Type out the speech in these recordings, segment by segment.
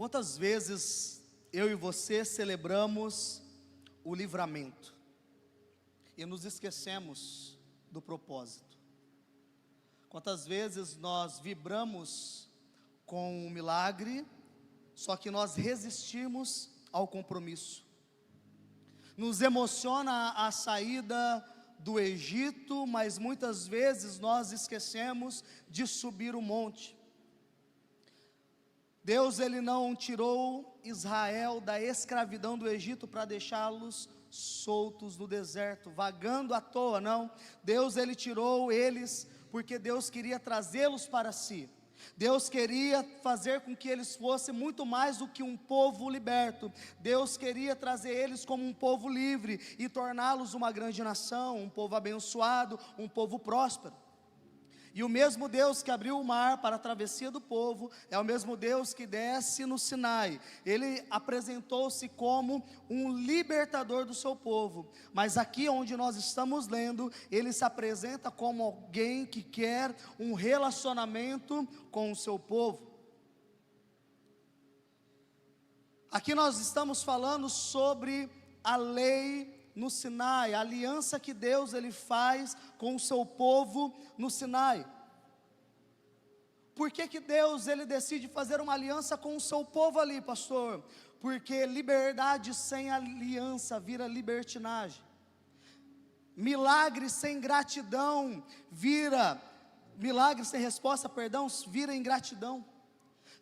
Quantas vezes eu e você celebramos o livramento e nos esquecemos do propósito? Quantas vezes nós vibramos com o milagre, só que nós resistimos ao compromisso? Nos emociona a saída do Egito, mas muitas vezes nós esquecemos de subir o monte. Deus, Ele não tirou Israel da escravidão do Egito para deixá-los soltos no deserto, vagando à toa, não. Deus, Ele tirou eles porque Deus queria trazê-los para si. Deus queria fazer com que eles fossem muito mais do que um povo liberto. Deus queria trazer eles como um povo livre e torná-los uma grande nação, um povo abençoado, um povo próspero. E o mesmo Deus que abriu o mar para a travessia do povo, é o mesmo Deus que desce no Sinai. Ele apresentou-se como um libertador do seu povo. Mas aqui onde nós estamos lendo, ele se apresenta como alguém que quer um relacionamento com o seu povo. Aqui nós estamos falando sobre a lei no Sinai, a aliança que Deus ele faz com o seu povo no Sinai. Por que Deus ele decide fazer uma aliança com o seu povo ali, pastor? Porque liberdade sem aliança vira libertinagem. Milagre sem gratidão milagre sem resposta, vira ingratidão.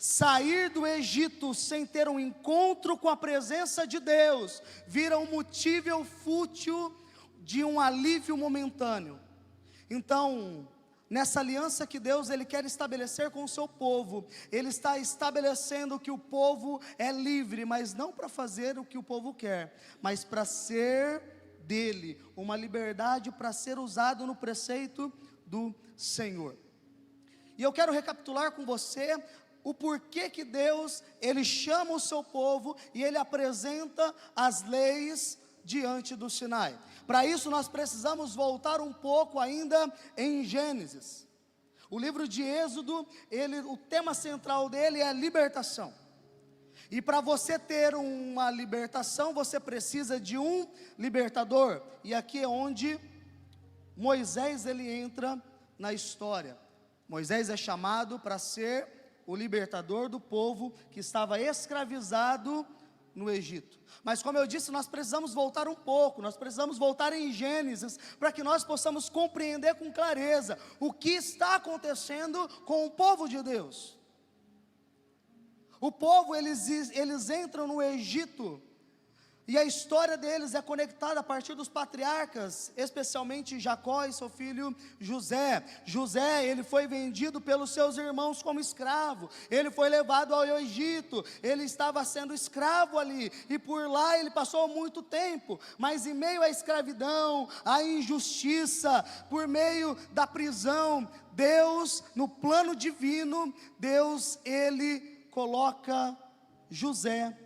Sair do Egito sem ter um encontro com a presença de Deus vira um motivo fútil de um alívio momentâneo. Então, nessa aliança que Deus ele quer estabelecer com o seu povo, Ele está estabelecendo que o povo é livre, mas não para fazer o que o povo quer, mas para ser dele, uma liberdade para ser usado no preceito do Senhor. E eu quero recapitular com você o porquê que Deus, Ele chama o seu povo e Ele apresenta as leis diante do Sinai. Para isso nós precisamos voltar um pouco ainda em Gênesis. O livro de Êxodo, o tema central dele é libertação. E para você ter uma libertação, você precisa de um libertador. E aqui é onde Moisés ele entra na história. Moisés é chamado para ser o libertador do povo que estava escravizado no Egito. Mas como eu disse, nós precisamos voltar um pouco, nós precisamos voltar em Gênesis, para que nós possamos compreender com clareza o que está acontecendo com o povo de Deus. O povo, eles entram no Egito, e a história deles é conectada a partir dos patriarcas, especialmente Jacó e seu filho José. José, ele foi vendido pelos seus irmãos como escravo, ele foi levado ao Egito, ele estava sendo escravo ali, e por lá ele passou muito tempo, mas em meio à escravidão, à injustiça, por meio da prisão, Deus, no plano divino, Deus, ele coloca José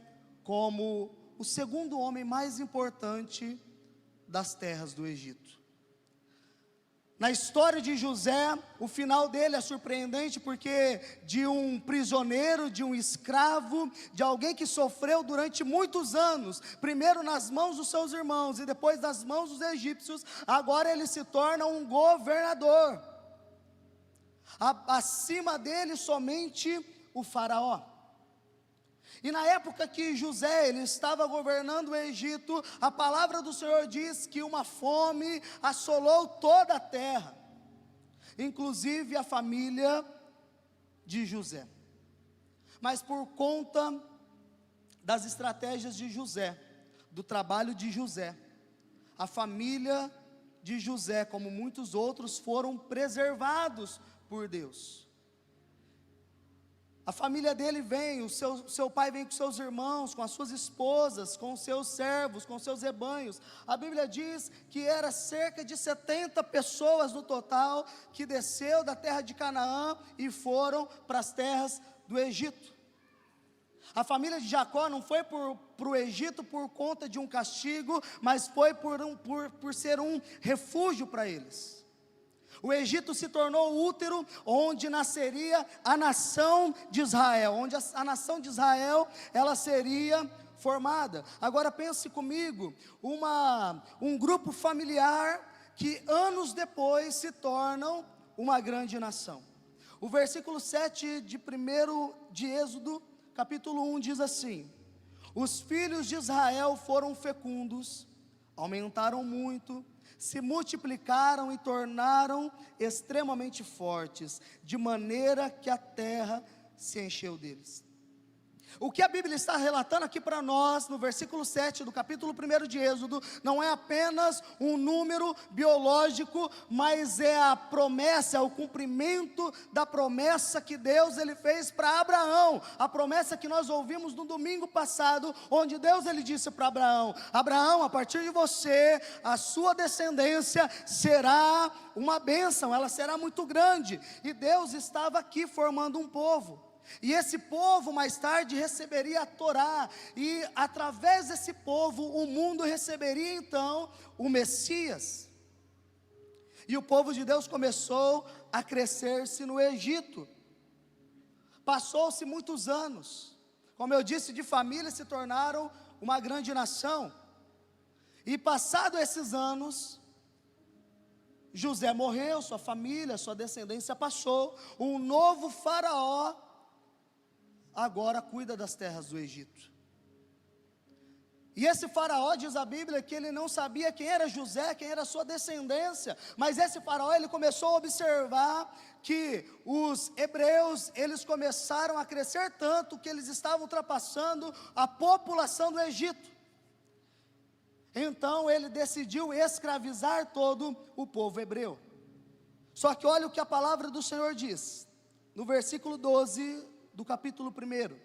como o segundo homem mais importante das terras do Egito. Na história de José, o final dele é surpreendente, porque de um prisioneiro, de um escravo, de alguém que sofreu durante muitos anos, primeiro nas mãos dos seus irmãos e depois nas mãos dos egípcios, agora ele se torna um governador. Acima dele somente o faraó. E na época que José ele estava governando o Egito, a palavra do Senhor diz que uma fome assolou toda a terra, inclusive a família de José. Mas por conta das estratégias de José, do trabalho de José, a família de José, como muitos outros, foram preservados por Deus. A família dele vem, o seu pai vem com seus irmãos, com as suas esposas, com os seus servos, com os seus rebanhos. A Bíblia diz que era cerca de 70 pessoas no total, que desceu da terra de Canaã e foram para as terras do Egito. A família de Jacó não foi para o Egito por conta de um castigo, mas foi por ser um refúgio para eles. O Egito se tornou o útero onde nasceria a nação de Israel, onde a nação de Israel, ela seria formada. Agora pense comigo, um grupo familiar que anos depois se tornam uma grande nação. O versículo 7 de 1 de Êxodo, capítulo 1, diz assim: os filhos de Israel foram fecundos, aumentaram muito, se multiplicaram e tornaram extremamente fortes, de maneira que a terra se encheu deles. O que a Bíblia está relatando aqui para nós, no versículo 7 do capítulo 1 de Êxodo, não é apenas um número biológico, mas é a promessa, é o cumprimento da promessa que Deus ele fez para Abraão, a promessa que nós ouvimos no domingo passado, onde Deus ele disse para Abraão: Abraão, a partir de você, a sua descendência será uma bênção, ela será muito grande, e Deus estava aqui formando um povo. E esse povo mais tarde receberia a Torá, e através desse povo o mundo receberia então o Messias. E o povo de Deus começou a crescer-se no Egito. Passou-se muitos anos, como eu disse, de família se tornaram uma grande nação. E passado esses anos, José morreu, sua família, sua descendência passou. Um novo faraó agora cuida das terras do Egito. E esse faraó, diz a Bíblia, que ele não sabia quem era José, quem era sua descendência, mas esse faraó, ele começou a observar que os hebreus, eles começaram a crescer tanto, que eles estavam ultrapassando a população do Egito. Então ele decidiu escravizar todo o povo hebreu. Só que olha o que a palavra do Senhor diz, no versículo 12 do capítulo 1: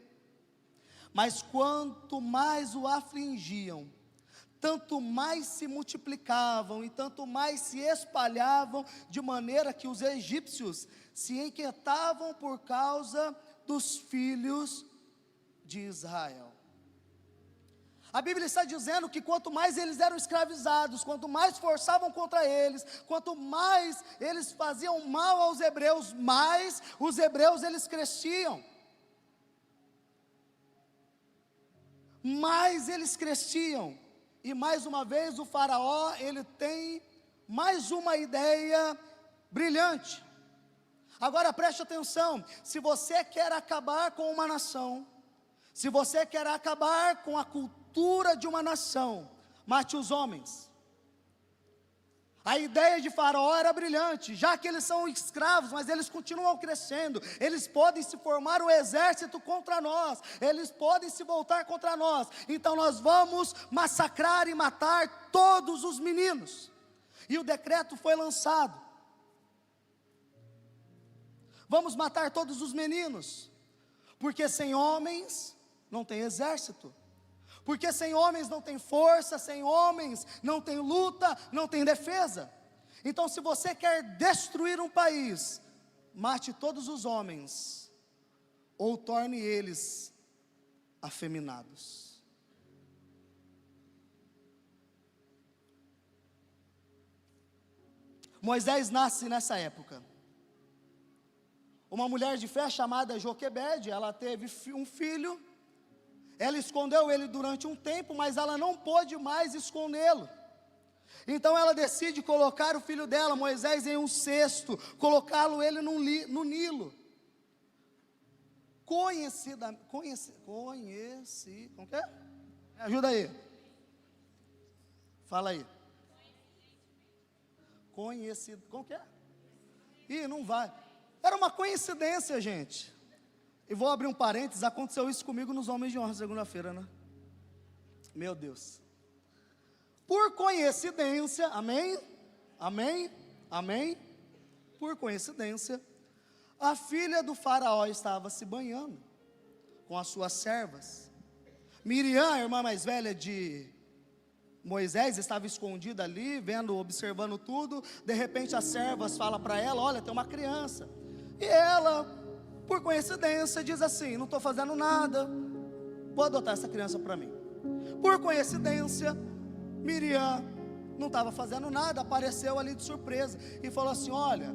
mas quanto mais o afligiam, tanto mais se multiplicavam e tanto mais se espalhavam, de maneira que os egípcios se inquietavam por causa dos filhos de Israel. A Bíblia está dizendo que quanto mais eles eram escravizados, quanto mais forçavam contra eles, quanto mais eles faziam mal aos hebreus, mais os hebreus eles cresciam. Mais eles cresciam, e mais uma vez o faraó, ele tem mais uma ideia brilhante. Agora preste atenção, se você quer acabar com uma nação, se você quer acabar com a cultura de uma nação, mate os homens. A ideia de Faraó era brilhante, já que eles são escravos, mas eles continuam crescendo, eles podem se formar um exército contra nós, eles podem se voltar contra nós, então nós vamos massacrar e matar todos os meninos. E o decreto foi lançado: vamos matar todos os meninos, porque sem homens não tem exército. Porque sem homens não tem força, sem homens não tem luta, não tem defesa. Então, se você quer destruir um país, mate todos os homens, ou torne eles afeminados. Moisés nasce nessa época. Uma mulher de fé chamada Joquebede, ela teve um filho. Ela escondeu ele durante um tempo, mas ela não pôde mais escondê-lo. Então ela decide colocar o filho dela, Moisés, em um cesto, colocá-lo ele no Nilo. Como que é? Me ajuda aí. Fala aí. Como que é? Ih, não vai. Era uma coincidência, gente. E vou abrir um parênteses, aconteceu isso comigo nos Homens de Honra, segunda-feira, né? Meu Deus. Por coincidência, amém? Amém? Amém? Por coincidência, a filha do faraó estava se banhando com as suas servas. Miriam, a irmã mais velha de Moisés, estava escondida ali, observando tudo. De repente as servas falam para ela: olha, tem uma criança. E ela, por coincidência, diz assim: não estou fazendo nada, vou adotar essa criança para mim. Por coincidência, Miriam não estava fazendo nada, apareceu ali de surpresa e falou assim: olha,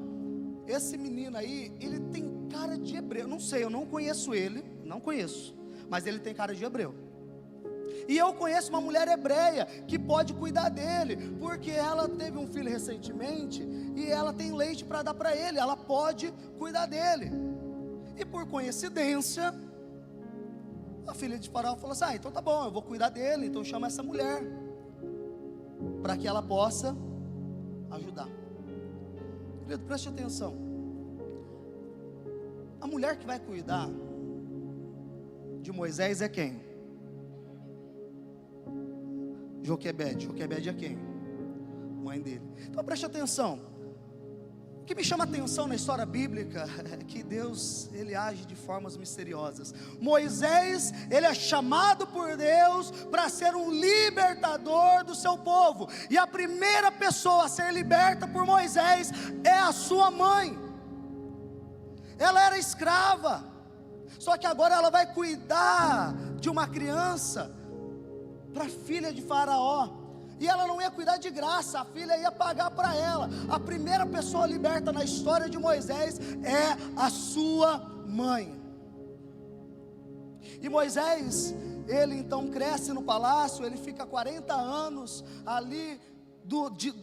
esse menino aí, ele tem cara de hebreu. Não sei, eu não conheço ele, não conheço, mas ele tem cara de hebreu. E eu conheço uma mulher hebreia que pode cuidar dele, porque ela teve um filho recentemente e ela tem leite para dar para ele, ela pode cuidar dele. E por coincidência, a filha de Faraó falou assim: então tá bom, eu vou cuidar dele, então chama essa mulher, para que ela possa ajudar. Querido, preste atenção. A mulher que vai cuidar de Moisés é quem? Joquebede. Joquebede é quem? Mãe dele. Então preste atenção. O que me chama a atenção na história bíblica é que Deus, ele age de formas misteriosas. Moisés, ele é chamado por Deus para ser um libertador do seu povo, e a primeira pessoa a ser liberta por Moisés é a sua mãe. Ela era escrava, só que agora ela vai cuidar de uma criança para a filha de Faraó. E ela não ia cuidar de graça, a filha ia pagar para ela. A primeira pessoa liberta na história de Moisés é a sua mãe. E Moisés, ele então cresce no palácio, ele fica 40 anos ali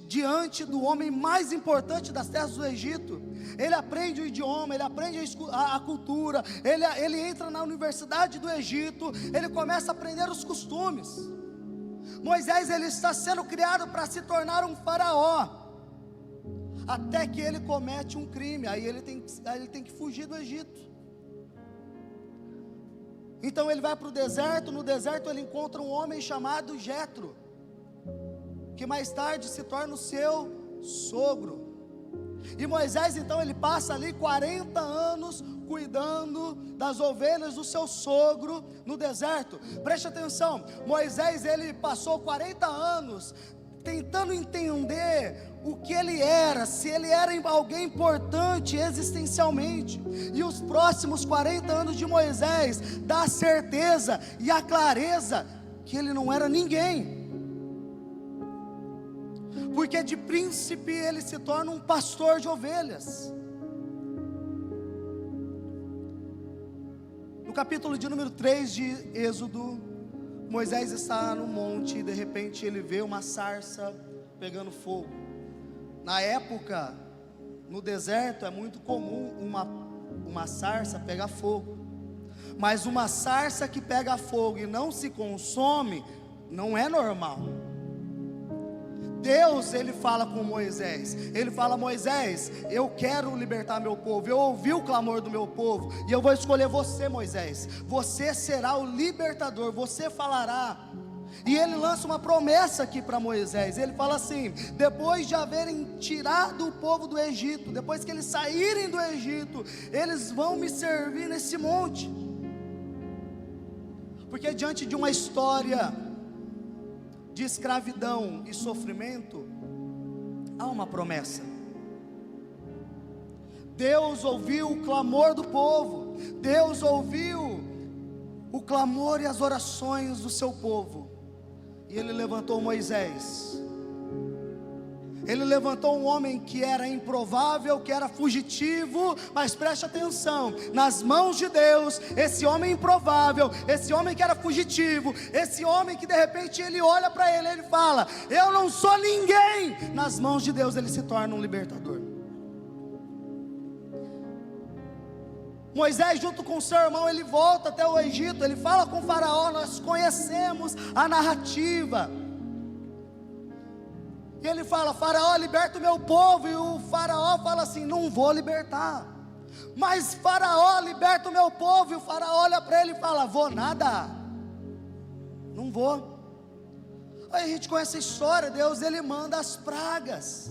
diante do homem mais importante das terras do Egito. Ele aprende o idioma, ele aprende a cultura, ele entra na universidade do Egito, ele começa a aprender os costumes. Moisés, ele está sendo criado para se tornar um faraó, até que ele comete um crime, aí ele tem que fugir do Egito. Então ele vai para o deserto, no deserto ele encontra um homem chamado Jetro, que mais tarde se torna o seu sogro. E Moisés então ele passa ali 40 anos cuidando das ovelhas do seu sogro no deserto. Preste atenção, Moisés ele passou 40 anos tentando entender o que ele era, se ele era alguém importante existencialmente. E os próximos 40 anos de Moisés dá a certeza e a clareza que ele não era ninguém. Porque de príncipe ele se torna um pastor de ovelhas. No capítulo de número 3 de Êxodo, Moisés está no monte e de repente ele vê uma sarça pegando fogo. Na época, no deserto é muito comum uma sarça pegar fogo. Mas uma sarça que pega fogo e não se consome, não é normal. Deus, ele fala com Moisés, ele fala: Moisés, eu quero libertar meu povo, eu ouvi o clamor do meu povo, e eu vou escolher você, Moisés, você será o libertador, você falará. E ele lança uma promessa aqui para Moisés, ele fala assim: depois de haverem tirado o povo do Egito, depois que eles saírem do Egito, eles vão me servir nesse monte. Porque diante de uma história de escravidão e sofrimento, há uma promessa. Deus ouviu o clamor do povo, Deus ouviu o clamor e as orações do seu povo, e ele levantou Moisés. Ele levantou um homem que era improvável, que era fugitivo, mas preste atenção, nas mãos de Deus, esse homem improvável, esse homem que era fugitivo, esse homem que de repente ele olha para ele, ele fala: eu não sou ninguém, nas mãos de Deus ele se torna um libertador. Moisés junto com seu irmão, ele volta até o Egito, ele fala com o faraó, nós conhecemos a narrativa. E ele fala: faraó, liberta o meu povo. E o faraó fala assim: não vou libertar. Mas faraó, liberta o meu povo. E o faraó olha para ele e fala: vou nada, não vou. Aí a gente conhece a história. Deus, ele manda as pragas.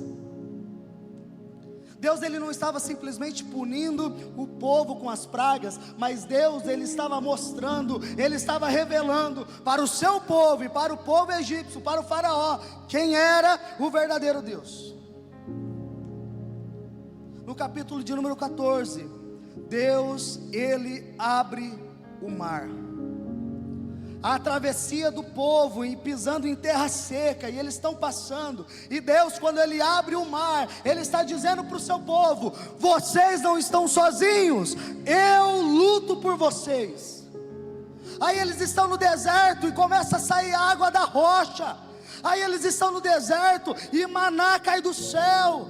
Deus, ele não estava simplesmente punindo o povo com as pragas, mas Deus, ele estava mostrando, ele estava revelando para o seu povo e para o povo egípcio, para o faraó, quem era o verdadeiro Deus. No capítulo de número 14, Deus, ele abre o mar. a travessia do povo e pisando em terra seca, e eles estão passando, e Deus, quando Ele abre o mar, Ele está dizendo para o seu povo: vocês não estão sozinhos, eu luto por vocês. Aí eles estão no deserto e começa a sair água da rocha. Aí eles estão no deserto e maná cai do céu.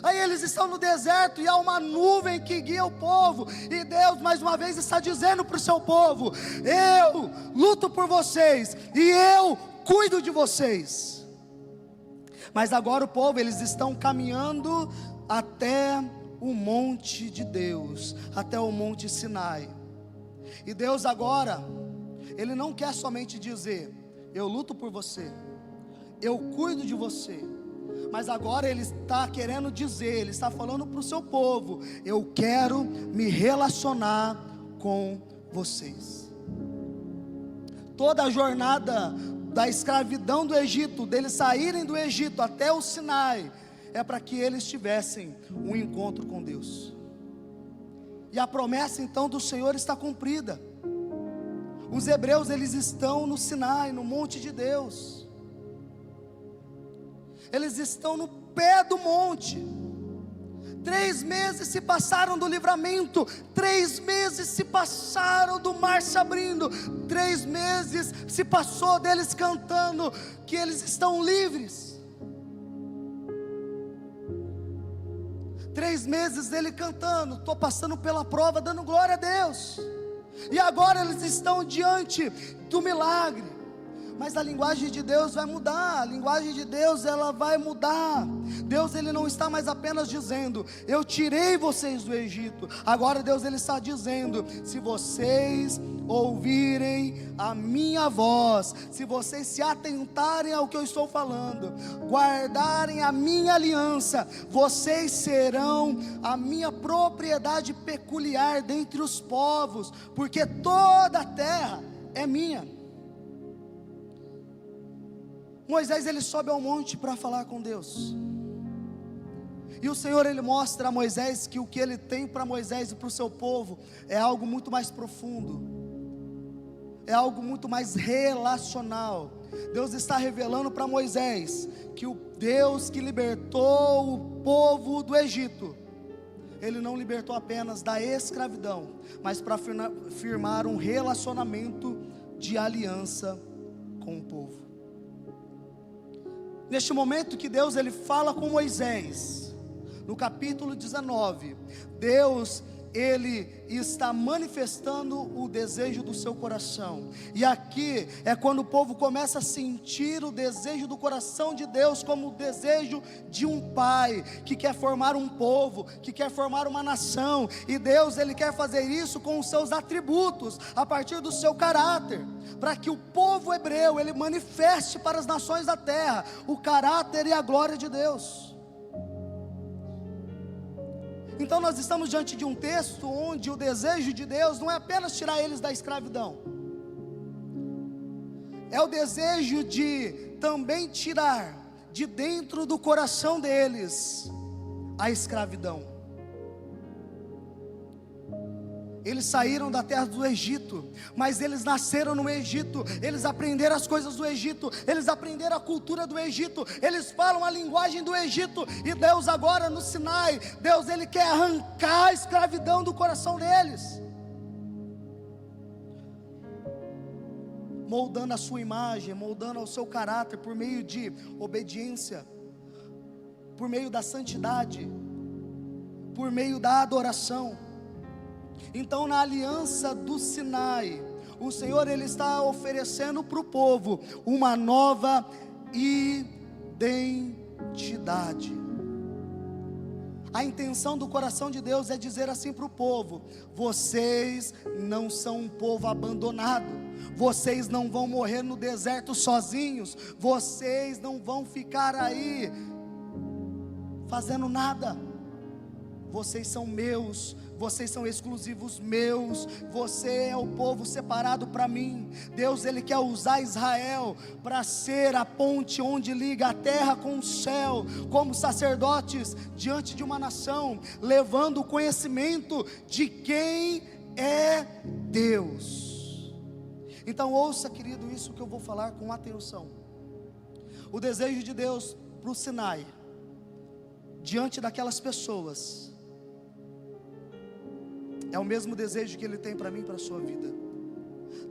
Aí eles estão no deserto e há uma nuvem que guia o povo, e Deus mais uma vez está dizendo para o seu povo: eu luto por vocês e eu cuido de vocês. Mas agora o povo, eles estão caminhando até o monte de Deus, até o monte Sinai. E Deus agora, Ele não quer somente dizer: eu luto por você, eu cuido de você. Mas agora Ele está querendo dizer, Ele está falando para o seu povo: eu quero me relacionar com vocês. Toda a jornada da escravidão do Egito, deles saírem do Egito até o Sinai, é para que eles tivessem um encontro com Deus. E a promessa então do Senhor está cumprida. Os hebreus, eles estão no Sinai, no monte de Deus. Eles estão no pé do monte. 3 meses se passaram do livramento, 3 meses se passaram do mar se abrindo, 3 meses se passou deles cantando que eles estão livres. 3 meses dele cantando: estou passando pela prova, dando glória a Deus. E agora eles estão diante do milagre. Mas a linguagem de Deus vai mudar, a linguagem de Deus, ela vai mudar. Deus, Ele não está mais apenas dizendo: eu tirei vocês do Egito. Agora Deus, Ele está dizendo: se vocês ouvirem a minha voz, se vocês se atentarem ao que eu estou falando, guardarem a minha aliança, vocês serão a minha propriedade peculiar dentre os povos, porque toda a terra é minha. Moisés, ele sobe ao monte para falar com Deus, e o Senhor, ele mostra a Moisés que o que ele tem para Moisés e para o seu povo é algo muito mais profundo, é algo muito mais relacional. Deus está revelando para Moisés que o Deus que libertou o povo do Egito, Ele não libertou apenas da escravidão, mas para firmar um relacionamento de aliança com o povo. Neste momento que Deus, ele fala com Moisés, no capítulo 19, Deus, ele está manifestando o desejo do seu coração. E aqui é quando o povo começa a sentir o desejo do coração de Deus, como o desejo de um pai que quer formar um povo, que quer formar uma nação. E Deus, ele quer fazer isso com os seus atributos, a partir do seu caráter, para que o povo hebreu, ele manifeste para as nações da terra o caráter e a glória de Deus. Então nós estamos diante de um texto onde o desejo de Deus não é apenas tirar eles da escravidão, é o desejo de também tirar de dentro do coração deles a escravidão. Eles saíram da terra do Egito, mas eles nasceram no Egito, eles aprenderam as coisas do Egito, eles aprenderam a cultura do Egito, eles falam a linguagem do Egito. E Deus agora no Sinai, Deus, ele quer arrancar a escravidão do coração deles, moldando a sua imagem, moldando o seu caráter por meio de obediência, por meio da santidade, por meio da adoração. Então, na aliança do Sinai, o Senhor, ele está oferecendo para o povo uma nova identidade. A intenção do coração de Deus é dizer assim para o povo: vocês não são um povo abandonado, vocês não vão morrer no deserto sozinhos, vocês não vão ficar aí fazendo nada. Vocês são meus, vocês são exclusivos meus, você é o povo separado para mim. Deus, ele quer usar Israel para ser a ponte onde liga a terra com o céu, como sacerdotes diante de uma nação, levando o conhecimento de quem é Deus. Então ouça, querido, isso que eu vou falar com atenção. O desejo de Deus para o Sinai, diante daquelas pessoas, é o mesmo desejo que Ele tem para mim e para a sua vida.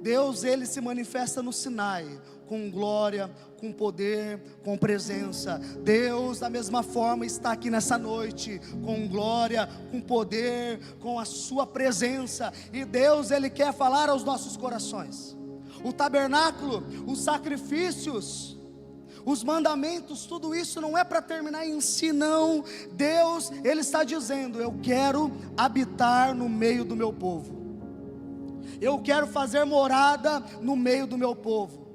Deus, Ele se manifesta no Sinai, com glória, com poder, com presença. Deus da mesma forma está aqui nessa noite, com glória, com poder, com a sua presença. E Deus, Ele quer falar aos nossos corações. O tabernáculo, os sacrifícios, os mandamentos, tudo isso não é para terminar em si, não. Deus, Ele está dizendo: eu quero habitar no meio do meu povo. Eu quero fazer morada no meio do meu povo.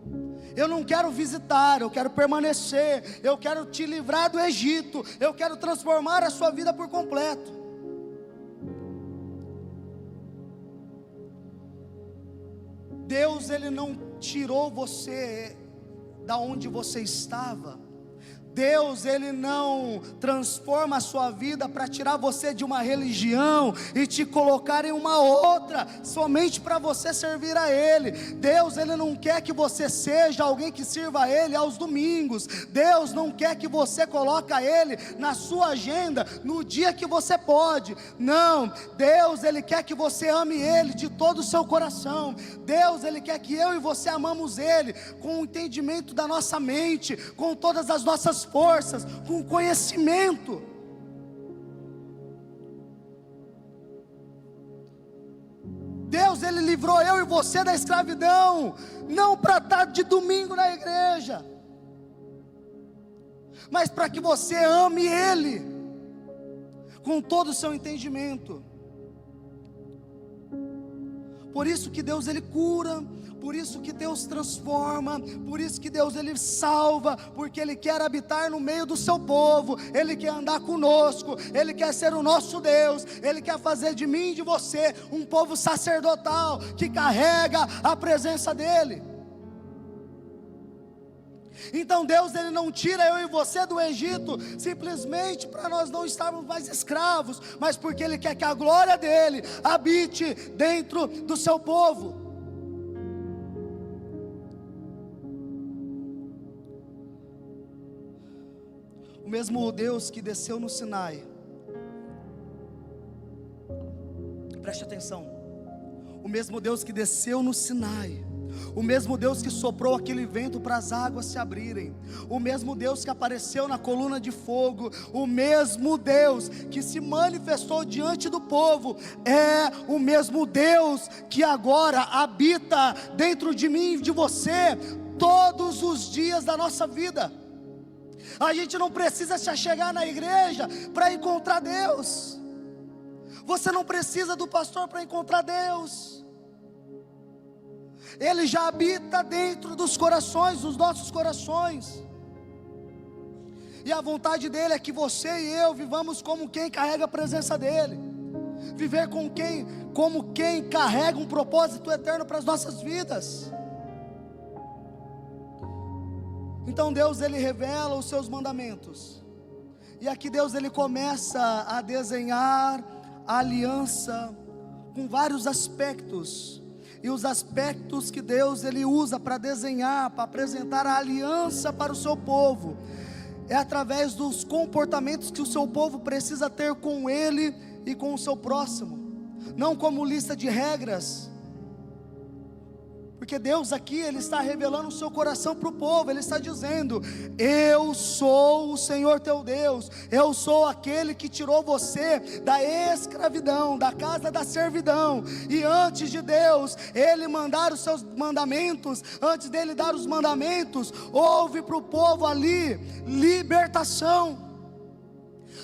Eu não quero visitar, eu quero permanecer. Eu quero te livrar do Egito. Eu quero transformar a sua vida por completo. Deus, Ele não tirou você da onde você estava. Deus, Ele não transforma a sua vida para tirar você de uma religião e te colocar em uma outra, somente para você servir a Ele. Deus, Ele não quer que você seja alguém que sirva a Ele aos domingos. Deus não quer que você coloque Ele na sua agenda no dia que você pode. Não, Deus, Ele quer que você ame Ele de todo o seu coração. Deus, Ele quer que eu e você amamos Ele com o entendimento da nossa mente, com todas as nossas forças, com conhecimento. Deus, Ele livrou eu e você da escravidão, não para estar de domingo na igreja, mas para que você ame Ele com todo o seu entendimento. Por isso que Deus, Ele cura, por isso que Deus transforma, por isso que Deus, Ele salva, porque Ele quer habitar no meio do seu povo, Ele quer andar conosco, Ele quer ser o nosso Deus, Ele quer fazer de mim e de você um povo sacerdotal, que carrega a presença dEle. Então Deus, Ele não tira eu e você do Egito simplesmente para nós não estarmos mais escravos, mas porque Ele quer que a glória dEle habite dentro do seu povo. O mesmo Deus que desceu no Sinai, preste atenção, o mesmo Deus que desceu no Sinai, o mesmo Deus que soprou aquele vento para as águas se abrirem, o mesmo Deus que apareceu na coluna de fogo, o mesmo Deus que se manifestou diante do povo, é o mesmo Deus que agora habita dentro de mim e de você, todos os dias da nossa vida. A gente não precisa se achegar na igreja para encontrar Deus. Você não precisa do pastor para encontrar Deus. Ele já habita dentro dos corações, dos nossos corações. E a vontade dEle é que você e eu vivamos como quem carrega a presença dEle. Viver como quem carrega um propósito eterno para as nossas vidas. Então Deus, Ele revela os seus mandamentos. E aqui Deus, Ele começa a desenhar a aliança com vários aspectos. E os aspectos que Deus, Ele usa para desenhar, para apresentar a aliança para o seu povo, é através dos comportamentos que o seu povo precisa ter com Ele e com o seu próximo. Não como lista de regras, porque Deus aqui, Ele está revelando o seu coração para o povo. Ele está dizendo: eu sou o Senhor teu Deus, eu sou aquele que tirou você da escravidão, da casa da servidão. E antes de Deus, Ele mandar os seus mandamentos, antes dEle dar os mandamentos, houve para o povo ali libertação.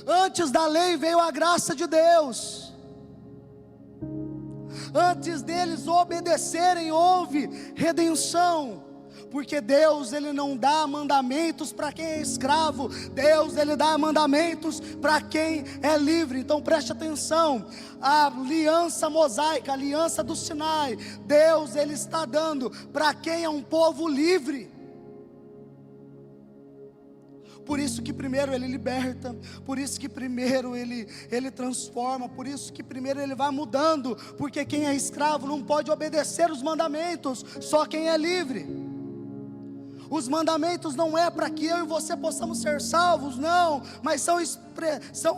Antes da lei veio a graça de Deus. Antes deles obedecerem, houve redenção. Porque Deus, Ele não dá mandamentos para quem é escravo. Deus, Ele dá mandamentos para quem é livre. Então preste atenção, a aliança mosaica, a aliança do Sinai, Deus, Ele está dando para quem é um povo livre. Por isso que primeiro Ele liberta, por isso que primeiro Ele transforma, por isso que primeiro Ele vai mudando, porque quem é escravo não pode obedecer os mandamentos, só quem é livre. Os mandamentos não é para que eu e você possamos ser salvos, não, mas são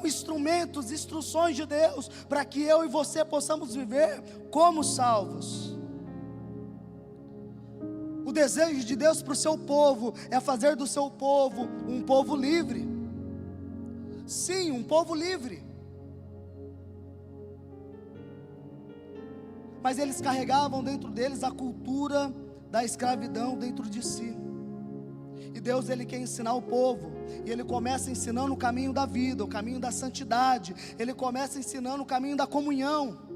instrumentos, instruções de Deus, para que eu e você possamos viver como salvos. O desejo de Deus para o seu povo é fazer do seu povo um povo livre. Sim, um povo livre. Mas eles carregavam dentro deles a cultura da escravidão dentro de si. E Deus, Ele quer ensinar o povo, e Ele começa ensinando o caminho da vida, o caminho da santidade, Ele começa ensinando o caminho da comunhão.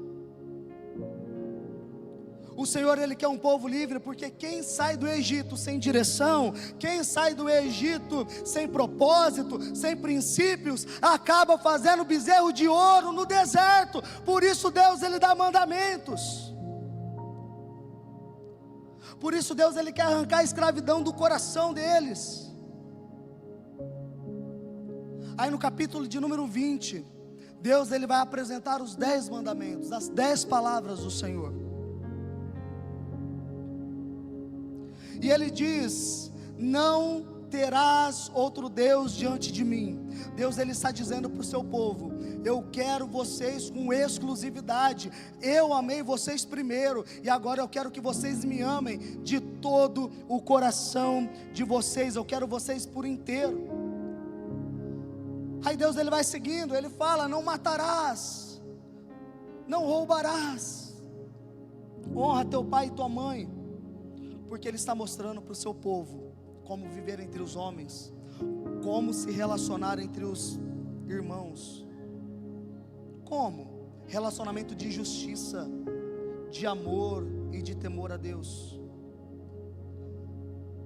O Senhor, Ele quer um povo livre, porque quem sai do Egito sem direção, quem sai do Egito sem propósito, sem princípios, acaba fazendo bezerro de ouro no deserto. Por isso Deus, Ele dá mandamentos. Por isso Deus, Ele quer arrancar a escravidão do coração deles. Aí no capítulo de número 20, Deus, Ele vai apresentar os 10 mandamentos, as 10 palavras do Senhor. E Ele diz: não terás outro Deus diante de mim. Deus, Ele está dizendo para o seu povo: eu quero vocês com exclusividade, eu amei vocês primeiro, e agora eu quero que vocês me amem de todo o coração de vocês, eu quero vocês por inteiro. Aí Deus, Ele vai seguindo, Ele fala: não matarás, não roubarás, honra teu pai e tua mãe, porque Ele está mostrando para o seu povo como viver entre os homens, como se relacionar entre os irmãos. Como? Relacionamento de justiça, de amor e de temor a Deus.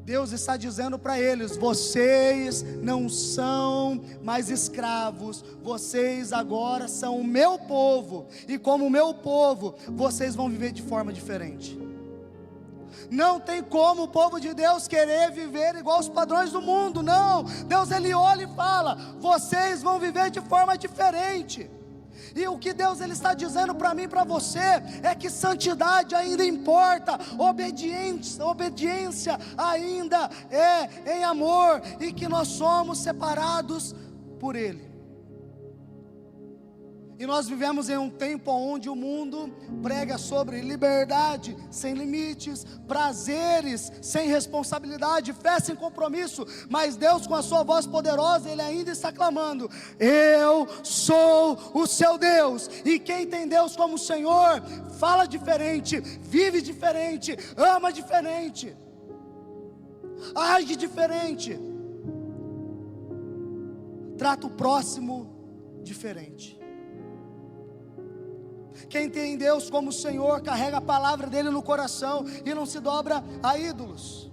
Deus está dizendo para eles: vocês não são mais escravos, vocês agora são o meu povo, e como o meu povo, vocês vão viver de forma diferente. Não tem como o povo de Deus querer viver igual os padrões do mundo, não. Deus, Ele olha e fala: vocês vão viver de forma diferente. E o que Deus, Ele está dizendo para mim e para você é que santidade ainda importa, obediência ainda é em amor, e que nós somos separados por Ele. E nós vivemos em um tempo onde o mundo prega sobre liberdade sem limites, prazeres sem responsabilidade, fé sem compromisso. Mas Deus, com a sua voz poderosa, Ele ainda está clamando: eu sou o seu Deus. E quem tem Deus como Senhor, fala diferente, vive diferente, ama diferente, age diferente, trata o próximo diferente. Quem tem Deus como Senhor, carrega a palavra dEle no coração e não se dobra a ídolos.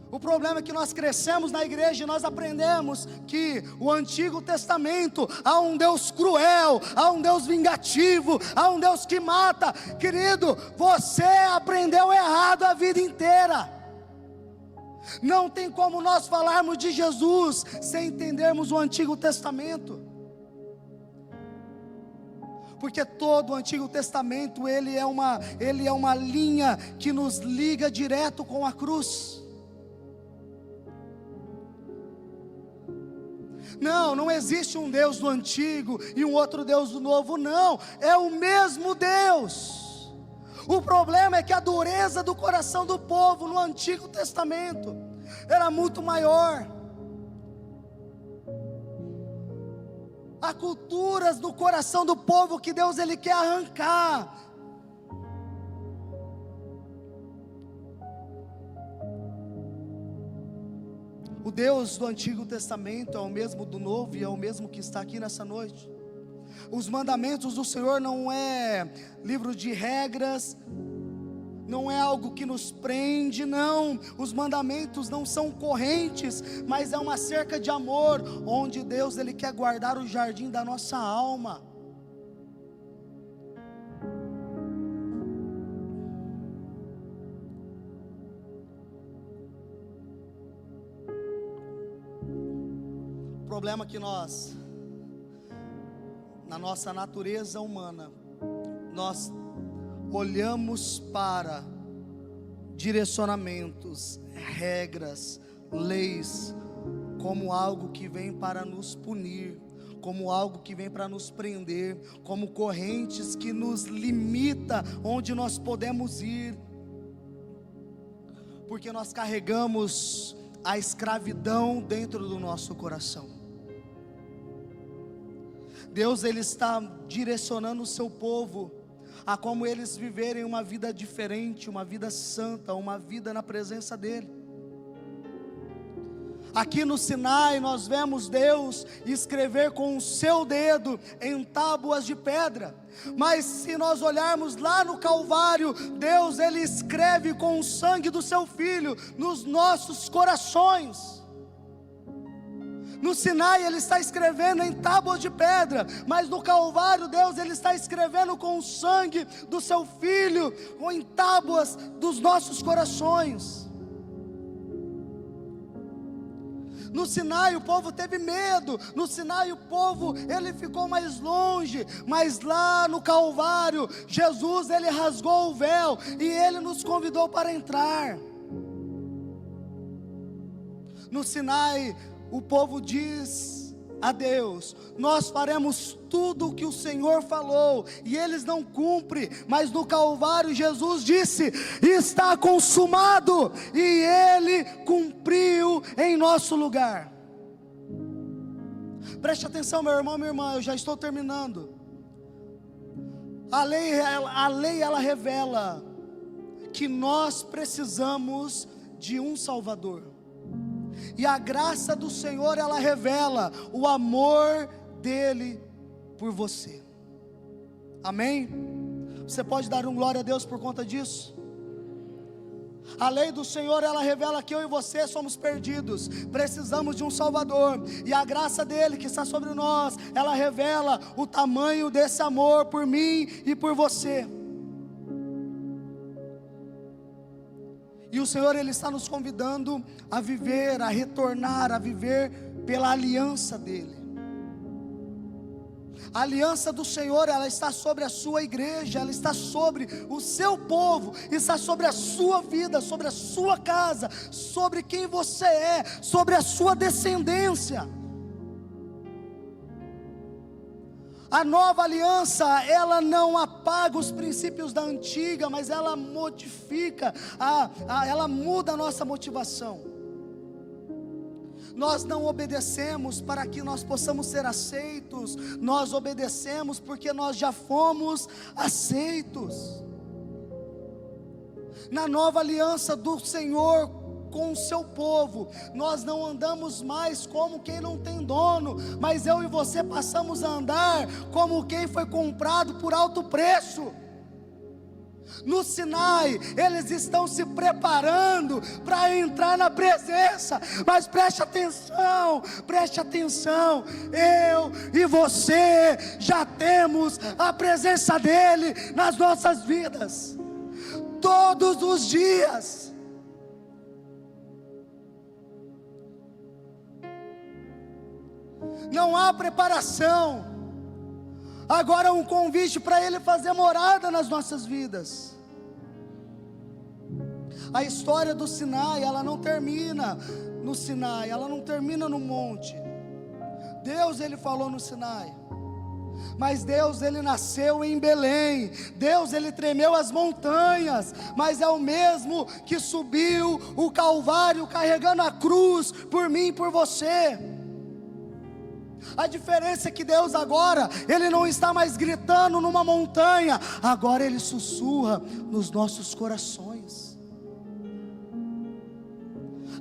O problema é que nós crescemos na igreja e nós aprendemos que o Antigo Testamento há um Deus cruel, há um Deus vingativo, há um Deus que mata. Querido, você aprendeu errado a vida inteira. Não tem como nós falarmos de Jesus sem entendermos o Antigo Testamento. Porque todo o Antigo Testamento, ele é uma linha que nos liga direto com a cruz. Não existe um Deus do Antigo e um outro Deus do Novo, não, é o mesmo Deus. O problema é que a dureza do coração do povo no Antigo Testamento era muito maior. Há culturas no coração do povo que Deus, Ele quer arrancar. O Deus do Antigo Testamento é o mesmo do Novo e é o mesmo que está aqui nessa noite. Os mandamentos do Senhor não é livro de regras, não é algo que nos prende, não. Os mandamentos não são correntes, mas é uma cerca de amor, onde Deus, Ele quer guardar o jardim da nossa alma. problema é que nós, na nossa natureza humana, nós olhamos para direcionamentos, regras, leis, como algo que vem para nos punir, como algo que vem para nos prender, como correntes que nos limita onde nós podemos ir, porque nós carregamos a escravidão dentro do nosso coração. Deus, Ele está direcionando o seu povo a como eles viverem uma vida diferente, uma vida santa, uma vida na presença dEle. Aqui no Sinai nós vemos Deus escrever com o seu dedo em tábuas de pedra, mas se nós olharmos lá no Calvário, Deus, Ele escreve com o sangue do seu Filho nos nossos corações. No Sinai Ele está escrevendo em tábuas de pedra, mas no Calvário Deus, Ele está escrevendo com o sangue do seu Filho, ou em tábuas dos nossos corações. No Sinai o povo teve medo, no Sinai o povo, ele ficou mais longe, mas lá no Calvário, Jesus, Ele rasgou o véu, e Ele nos convidou para entrar. No Sinai, o povo diz a Deus: nós faremos tudo o que o Senhor falou, e eles não cumprem, mas no Calvário Jesus disse: está consumado, e Ele cumpriu em nosso lugar. Preste atenção, meu irmão, minha irmã, eu já estou terminando. A lei ela revela que nós precisamos de um Salvador, e a graça do Senhor, ela revela o amor dEle por você. Amém? Você pode dar um glória a Deus por conta disso? A lei do Senhor, ela revela que eu e você somos perdidos, precisamos de um Salvador, e a graça dEle que está sobre nós, ela revela o tamanho desse amor por mim e por você. E o Senhor, Ele está nos convidando a viver, a retornar, a viver pela aliança dEle. A aliança do Senhor, ela está sobre a sua igreja, ela está sobre o seu povo, está sobre a sua vida, sobre a sua casa, sobre quem você é, sobre a sua descendência. A nova aliança, ela não apaga os princípios da antiga, mas ela modifica, ela muda a nossa motivação. Nós não obedecemos para que nós possamos ser aceitos, nós obedecemos porque nós já fomos aceitos. Na nova aliança do Senhor com o seu povo, nós não andamos mais como quem não tem dono, mas eu e você passamos a andar como quem foi comprado por alto preço. No Sinai, eles estão se preparando para entrar na presença, mas preste atenção, eu e você já temos a presença dEle nas nossas vidas, todos os dias. Não há preparação, agora um convite para Ele fazer morada nas nossas vidas. A história do Sinai, ela não termina no Sinai, ela não termina no monte. Deus, Ele falou no Sinai, mas Deus, Ele nasceu em Belém. Deus, Ele tremeu as montanhas, mas é o mesmo que subiu o Calvário carregando a cruz por mim e por você. A diferença é que Deus agora, Ele não está mais gritando numa montanha, agora Ele sussurra nos nossos corações.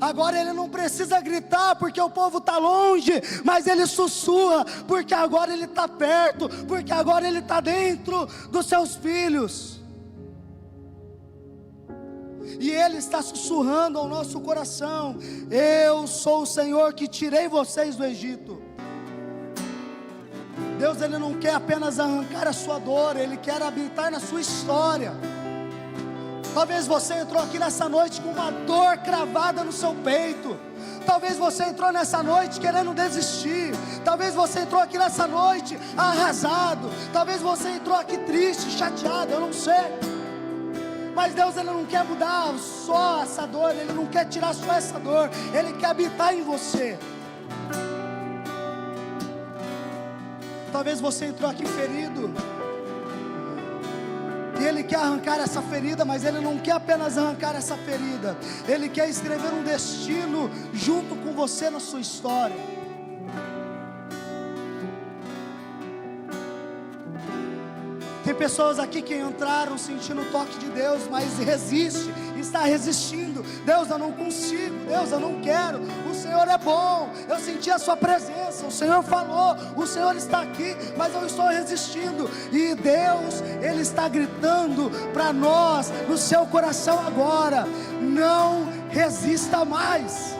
Agora Ele não precisa gritar porque o povo está longe, mas Ele sussurra porque agora Ele está perto, porque agora Ele está dentro dos seus filhos. E Ele está sussurrando ao nosso coração: eu sou o Senhor que tirei vocês do Egito. Deus, Ele não quer apenas arrancar a sua dor, Ele quer habitar na sua história. Talvez você entrou aqui nessa noite com uma dor cravada no seu peito. Talvez você entrou nessa noite querendo desistir. Talvez você entrou aqui nessa noite arrasado. Talvez você entrou aqui triste, chateado, eu não sei. Mas Deus, Ele não quer mudar só essa dor. Ele não quer tirar só essa dor. Ele quer habitar em você. Talvez você entrou aqui ferido. E Ele quer arrancar essa ferida, mas Ele não quer apenas arrancar essa ferida. Ele quer escrever um destino junto com você na sua história. Tem pessoas aqui que entraram sentindo o toque de Deus, mas resiste, está resistindo. Deus, eu não consigo, Deus, eu não quero. O Senhor é bom, eu senti a sua presença, o Senhor falou, o Senhor está aqui, mas eu estou resistindo. E Deus, Ele está gritando para nós, no seu coração agora: não resista mais.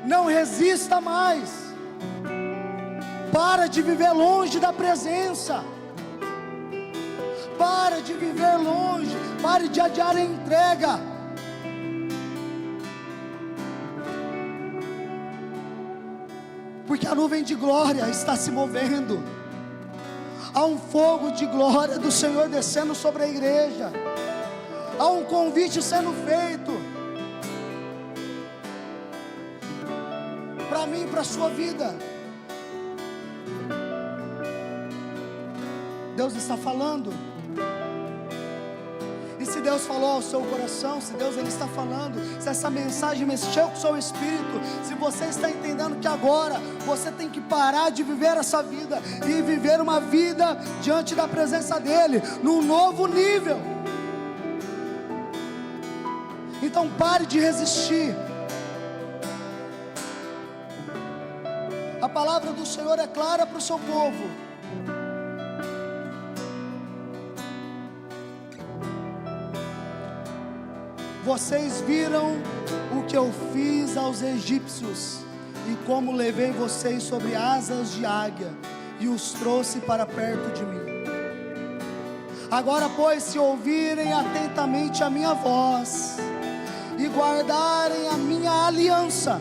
Não resista mais. Para de viver longe da presença. Para de viver longe. Pare de adiar a entrega. Porque a nuvem de glória está se movendo. Há um fogo de glória do Senhor descendo sobre a igreja. Há um convite sendo feito para mim e para a sua vida. Deus está falando. E se Deus falou ao seu coração, se Deus Ele está falando, se essa mensagem mexeu com o seu espírito, se você está entendendo que agora você tem que parar de viver essa vida e viver uma vida diante da presença dEle, num novo nível. Então pare de resistir. A palavra do Senhor é clara para o seu povo. Vocês viram o que eu fiz aos egípcios, e como levei vocês sobre asas de águia, e os trouxe para perto de mim. Agora, pois, se ouvirem atentamente a minha voz, e guardarem a minha aliança,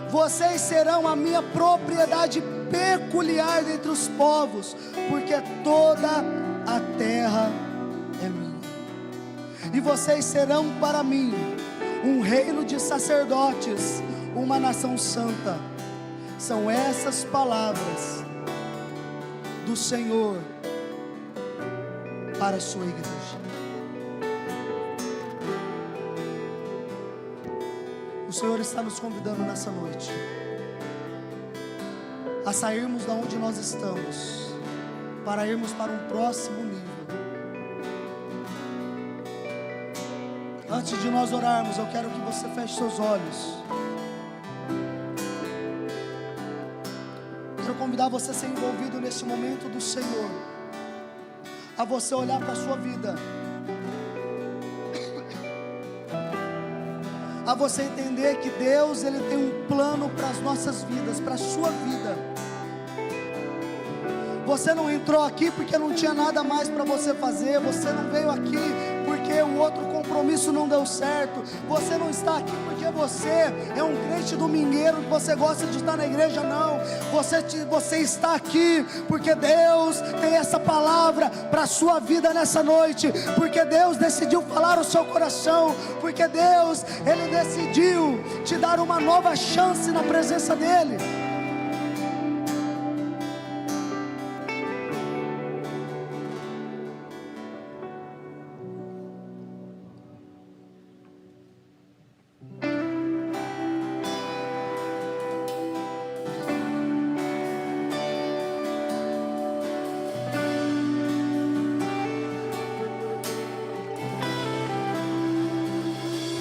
vocês serão a minha propriedade peculiar dentre os povos, porque toda a terra é minha. E vocês serão para mim um reino de sacerdotes, uma nação santa. São essas palavras do Senhor para a sua igreja. O Senhor está nos convidando nessa noite a sairmos da onde nós estamos, para irmos para um próximo nível. Antes de nós orarmos, eu quero que você feche seus olhos. Quero convidar você a ser envolvido nesse momento do Senhor, a você olhar para a sua vida, a você entender que Deus, Ele tem um plano para as nossas vidas, para a sua vida. Você não entrou aqui porque não tinha nada mais para você fazer. Você não veio aqui porque o outro compromisso não deu certo. Você não está aqui porque você é um crente domingueiro, que você gosta de estar na igreja, não. Você está aqui porque Deus tem essa palavra para a sua vida nessa noite, porque Deus decidiu falar o seu coração, porque Deus, Ele decidiu te dar uma nova chance na presença dEle.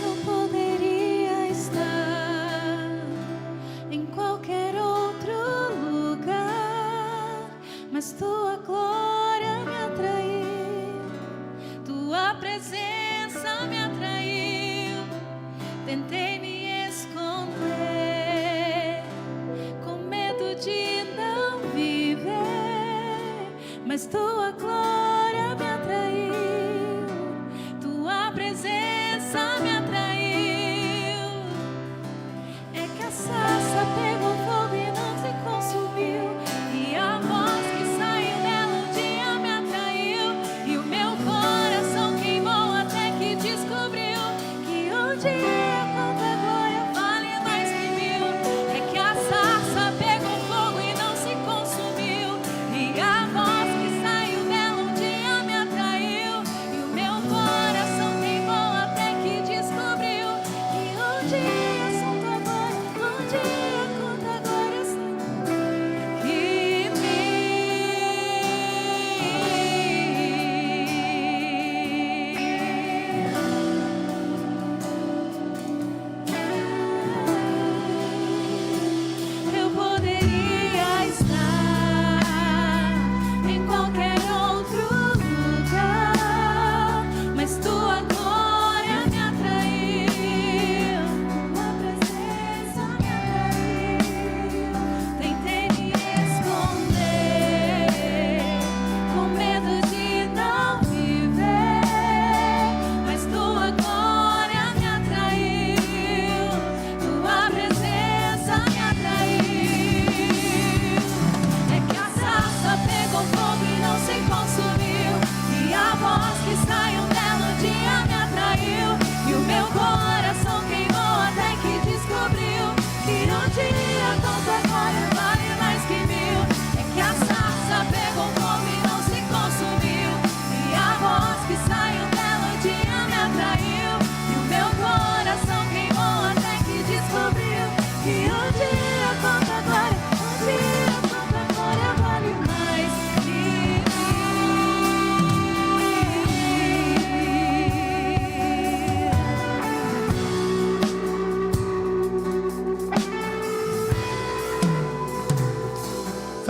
Eu poderia estar em qualquer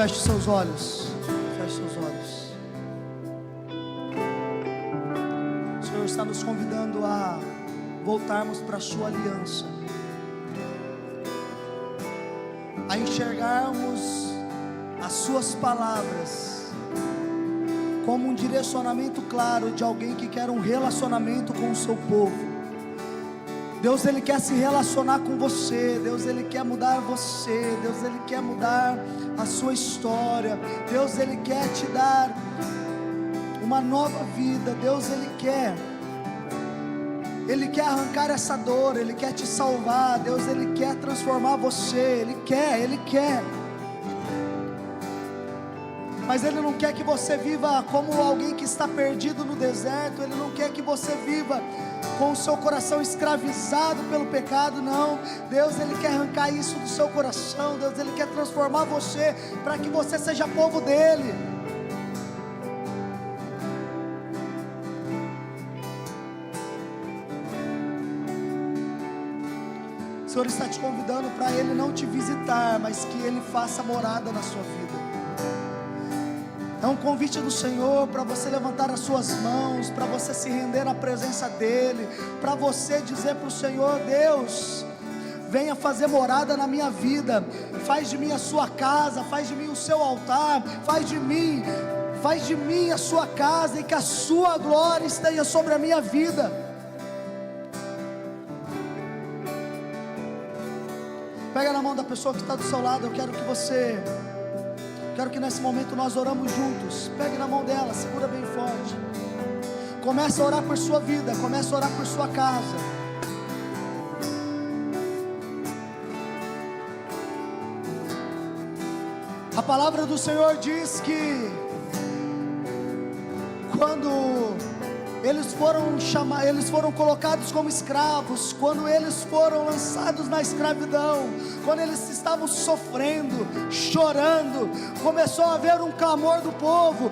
Feche seus olhos. Feche seus olhos. O Senhor está nos convidando a voltarmos para a sua aliança, a enxergarmos as suas palavras como um direcionamento claro de alguém que quer um relacionamento com o seu povo. Deus, Ele quer se relacionar com você. Deus, Ele quer mudar você. Deus, Ele quer mudar a sua história. Deus, Ele quer te dar uma nova vida. Deus, Ele quer arrancar essa dor. Ele quer te salvar. Deus, Ele quer transformar você. Ele quer. Mas Ele não quer que você viva como alguém que está perdido no deserto. Ele não quer que você viva com o seu coração escravizado pelo pecado, não. Deus, Ele quer arrancar isso do seu coração. Deus, Ele quer transformar você, para que você seja povo dEle. O Senhor está te convidando para Ele não te visitar, mas que Ele faça morada na sua vida. É um convite do Senhor para você levantar as suas mãos, para você se render na presença dEle, para você dizer para o Senhor: Deus, venha fazer morada na minha vida, faz de mim a sua casa, faz de mim o seu altar, faz de mim a sua casa, e que a sua glória esteja sobre a minha vida. Pega na mão da pessoa que está do seu lado. Quero que nesse momento nós oramos juntos. Pegue na mão dela, segura bem forte. Comece a orar por sua vida, comece a orar por sua casa. A palavra do Senhor diz que quando eles foram colocados como escravos, quando eles foram lançados na escravidão, quando eles estavam sofrendo, chorando, começou a haver um clamor do povo,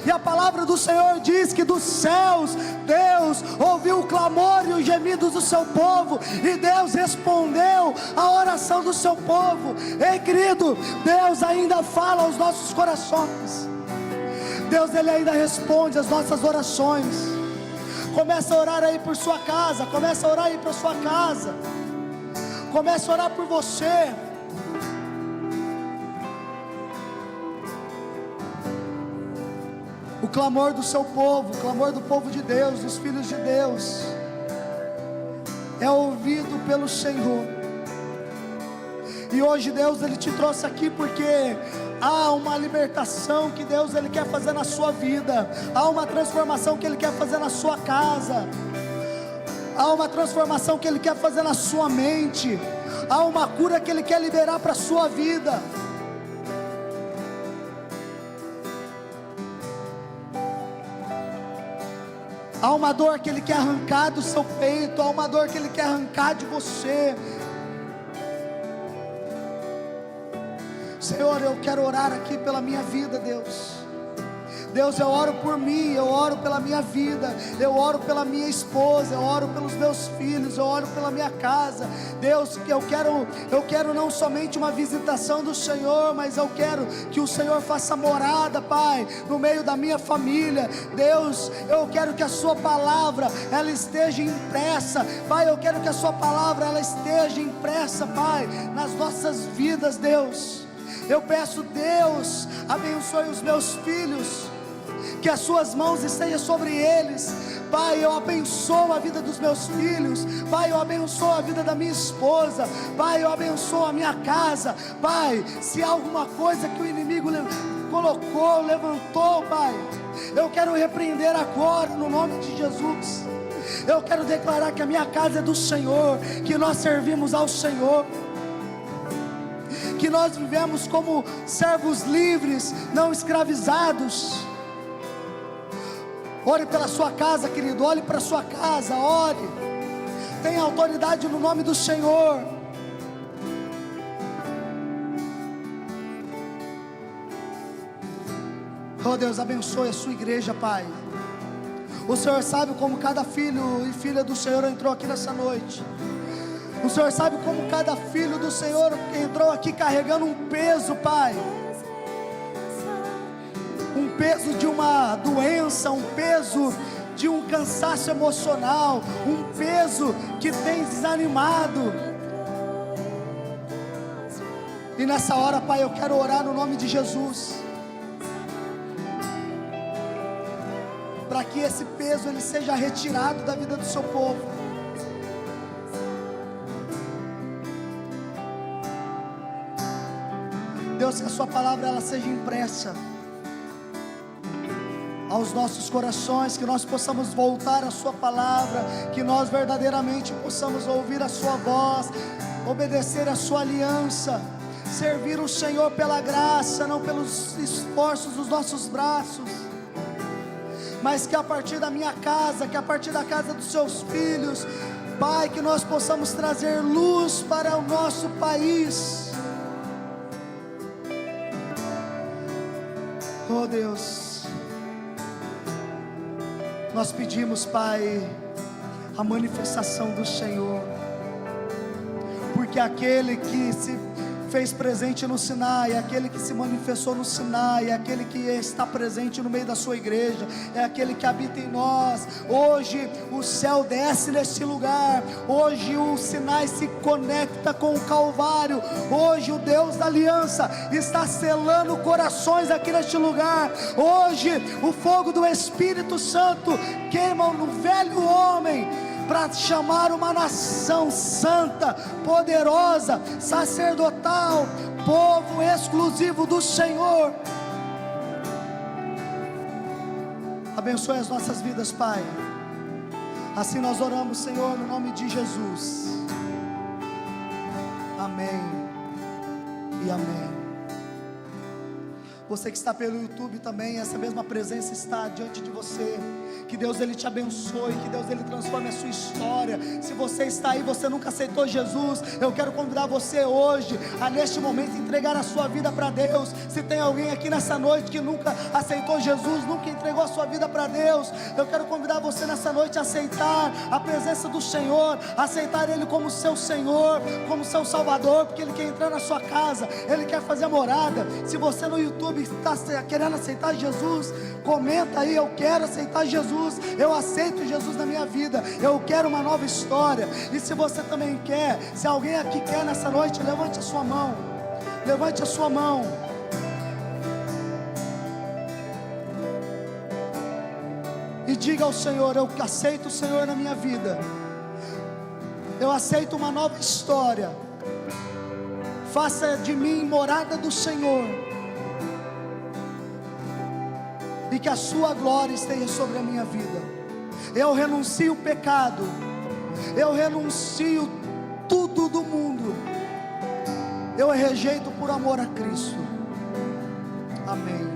e a palavra do Senhor diz que dos céus, Deus ouviu o clamor e os gemidos do seu povo, e Deus respondeu a oração do seu povo. Ei, querido, Deus ainda fala aos nossos corações. Deus, Ele ainda responde as nossas orações. Começa a orar aí por sua casa. Começa a orar aí por sua casa. Começa a orar por você. O clamor do seu povo, o clamor do povo de Deus, dos filhos de Deus, é ouvido pelo Senhor. E hoje Deus, Ele te trouxe aqui porque há uma libertação que Deus, Ele quer fazer na sua vida. Há uma transformação que Ele quer fazer na sua casa. Há uma transformação que Ele quer fazer na sua mente. Há uma cura que Ele quer liberar para a sua vida. Há uma dor que Ele quer arrancar do seu peito. Há uma dor que Ele quer arrancar de você. Senhor, eu quero orar aqui pela minha vida, Deus. Deus, eu oro por mim, eu oro pela minha vida, eu oro pela minha esposa, eu oro pelos meus filhos, eu oro pela minha casa. Deus, eu quero não somente uma visitação do Senhor, mas eu quero que o Senhor faça morada, Pai, no meio da minha família. Deus, eu quero que a sua palavra, ela esteja impressa, Pai, eu quero que a sua palavra, ela esteja impressa, Pai, nas nossas vidas, Deus. Eu peço, Deus, abençoe os meus filhos, que as suas mãos estejam sobre eles. Pai, eu abençoo a vida dos meus filhos. Pai, eu abençoo a vida da minha esposa. Pai, eu abençoo a minha casa. Pai, se há alguma coisa que o inimigo levantou, Pai, eu quero repreender agora no nome de Jesus. Eu quero declarar que a minha casa é do Senhor, que nós servimos ao Senhor, que nós vivemos como servos livres, não escravizados. Ore pela sua casa, querido, olhe para a sua casa, ore. Tenha autoridade no nome do Senhor. Oh Deus, abençoe a sua igreja, Pai. O Senhor sabe como cada filho e filha do Senhor entrou aqui nessa noite. O Senhor sabe como cada filho do Senhor entrou aqui carregando um peso, Pai. Um peso de uma doença, um peso de um cansaço emocional, um peso que tem desanimado. E nessa hora, Pai, eu quero orar no nome de Jesus, para que esse peso ele seja retirado da vida do seu povo. Deus, que a sua palavra ela seja impressa aos nossos corações, que nós possamos voltar à sua palavra, que nós verdadeiramente possamos ouvir a sua voz, obedecer a sua aliança, servir o Senhor pela graça, não pelos esforços dos nossos braços, mas que a partir da minha casa, que a partir da casa dos seus filhos, Pai, que nós possamos trazer luz para o nosso país. Oh Deus, nós pedimos, Pai, a manifestação do Senhor, porque aquele que se fez presente no Sinai, aquele que se manifestou no Sinai, aquele que está presente no meio da sua igreja, é aquele que habita em nós. Hoje o céu desce neste lugar, hoje o Sinai se conecta com o Calvário, hoje o Deus da aliança está selando corações aqui neste lugar. Hoje o fogo do Espírito Santo queima no velho homem, para chamar uma nação santa, poderosa, sacerdotal, povo exclusivo do Senhor. Abençoe as nossas vidas, Pai. Assim nós oramos, Senhor, no nome de Jesus. Amém e amém. Você que está pelo YouTube também, essa mesma presença está diante de você. Que Deus ele te abençoe, que Deus ele transforme a sua história. Se você está aí, você nunca aceitou Jesus, eu quero convidar você hoje a neste momento entregar a sua vida para Deus. Se tem alguém aqui nessa noite que nunca aceitou Jesus, nunca entregou a sua vida para Deus, eu quero convidar você nessa noite a aceitar a presença do Senhor, aceitar Ele como seu Senhor, como seu Salvador, porque Ele quer entrar na sua casa, Ele quer fazer morada. Se você no YouTube está querendo aceitar Jesus, comenta aí: eu quero aceitar Jesus, eu aceito Jesus na minha vida, eu quero uma nova história. E se você também quer, se alguém aqui quer nessa noite, levante a sua mão, levante a sua mão. E diga ao Senhor: eu aceito o Senhor na minha vida, eu aceito uma nova história, faça de mim morada do Senhor, e que a sua glória esteja sobre a minha vida. Eu renuncio o pecado, eu renuncio tudo do mundo, eu rejeito por amor a Cristo. Amém.